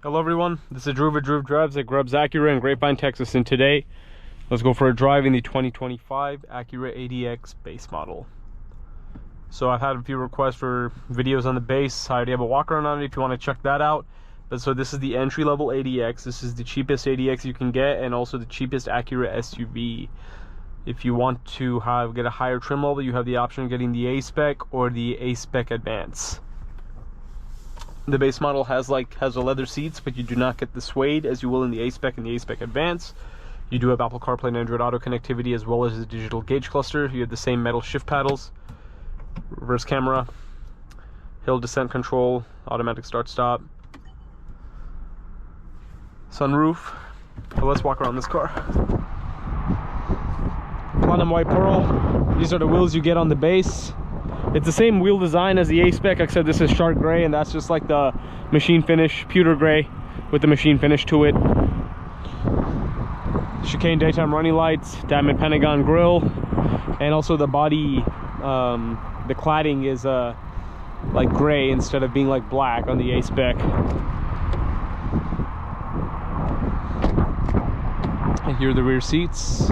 Hello everyone, this is Drew with Drew Drives at Grubbs Acura in Grapevine, Texas, and today let's go for a drive in the 2025 Acura ADX base model. So I've had a few requests for videos on the base. I already have a walk around on it if you want to check that out. But so this is the entry-level ADX. This is the cheapest ADX you can get and also the cheapest Acura SUV. If you want to get a higher trim level, you have the option of getting the A-Spec or the A-Spec Advance. The base model has the leather seats, but you do not get the suede as you will in the A-Spec and the A-Spec Advance. You do have Apple CarPlay and Android Auto connectivity as well as the digital gauge cluster. You have the same metal shift paddles, reverse camera, hill descent control, automatic start stop, sunroof. So let's walk around this car. Platinum white pearl. These are the wheels you get on the base. It's the same wheel design as the A-Spec, except this is shark gray, and that's just like the machine finish, pewter gray with the machine finish to it. Chicane daytime running lights, diamond pentagon grille, and also the body, the cladding is like gray instead of being like black on the A-Spec. And here are the rear seats.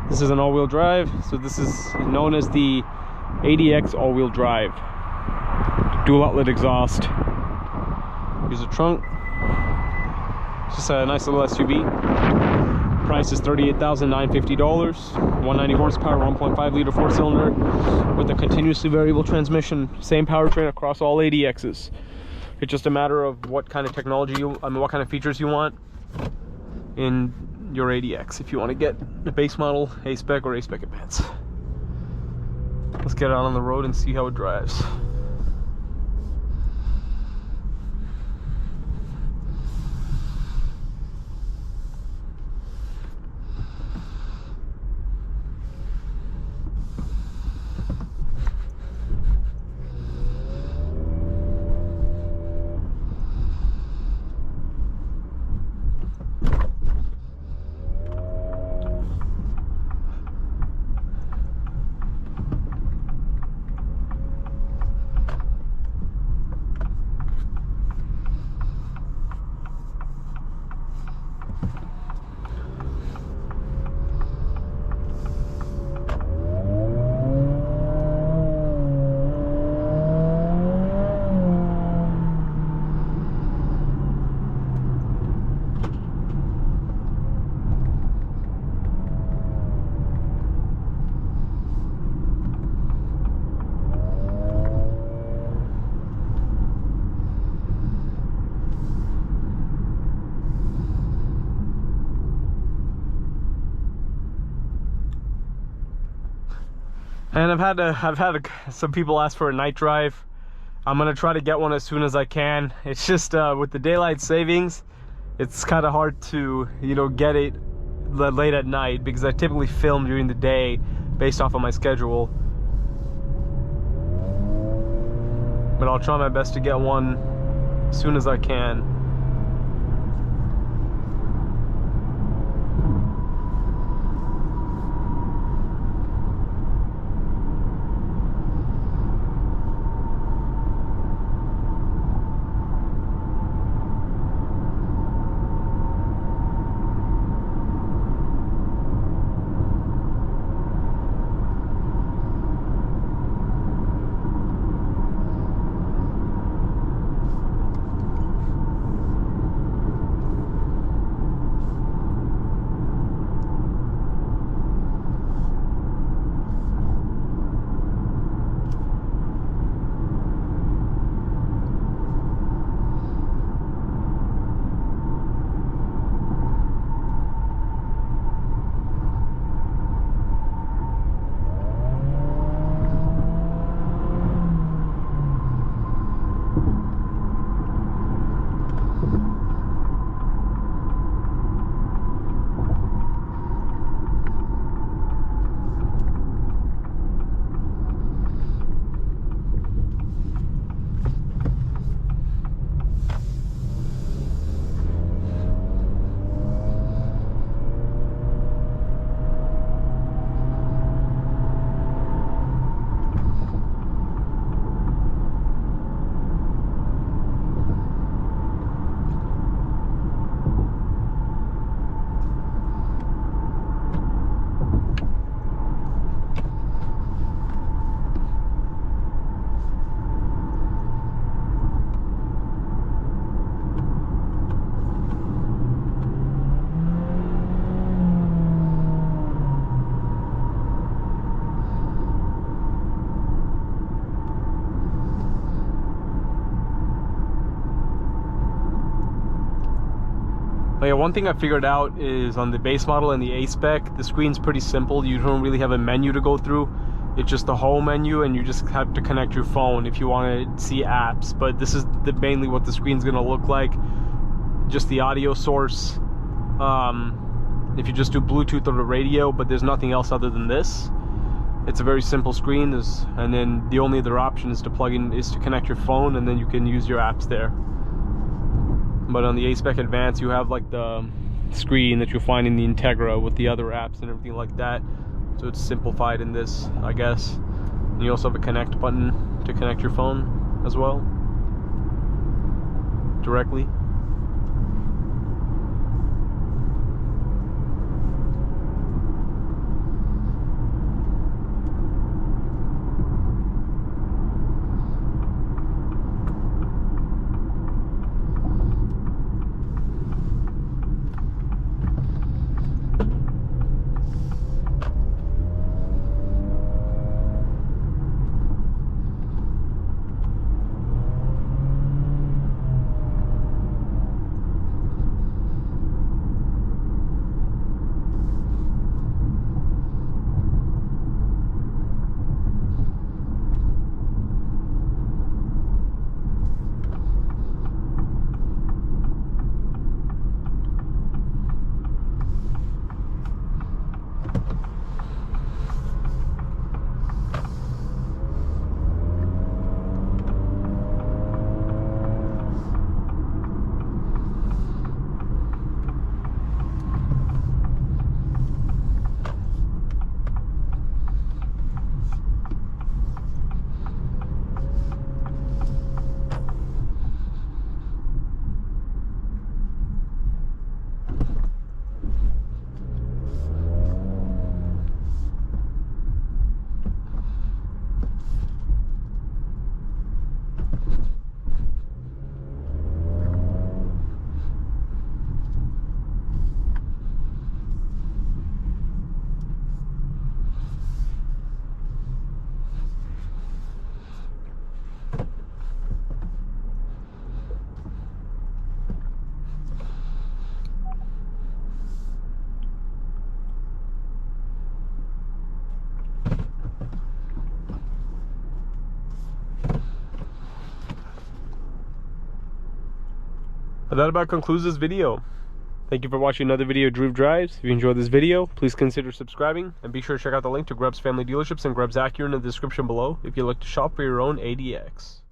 This is an all-wheel drive, so this is known as the ADX all-wheel drive. Dual outlet exhaust. Here's the trunk. It's just a nice little SUV. Price is $38,950. 190 horsepower, 1.5 liter four-cylinder with a continuously variable transmission. Same powertrain across all ADXs. It's just a matter of what kind of technology what kind of features you want in your ADX. If you want to get the base model, A-Spec or A-Spec Advance. Let's get out on the road and see how it drives. And I've had some people ask for a night drive. I'm gonna try to get one as soon as I can. It's just with the daylight savings, it's kind of hard to get it late at night because I typically film during the day based off of my schedule. But I'll try my best to get one as soon as I can. But yeah, one thing I figured out is on the base model and the A spec, the screen's pretty simple. You don't really have a menu to go through. It's just the home menu, and you just have to connect your phone if you want to see apps. But this is mainly what the screen's going to look like. Just the audio source. If you just do Bluetooth or the radio, but there's nothing else other than this. It's a very simple screen, and then the only other option is to connect your phone, and then you can use your apps there. But on the A-Spec Advanced, you have like the screen that you'll find in the Integra with the other apps and everything like that. So it's simplified in this, I guess. And you also have a connect button to connect your phone as well, directly. But that about concludes this video. Thank you for watching another video of Drew Drives. If you enjoyed this video, please consider subscribing, and be sure to check out the link to Grubbs Family Dealerships and Grubbs Acura in the description below if you'd like to shop for your own ADX.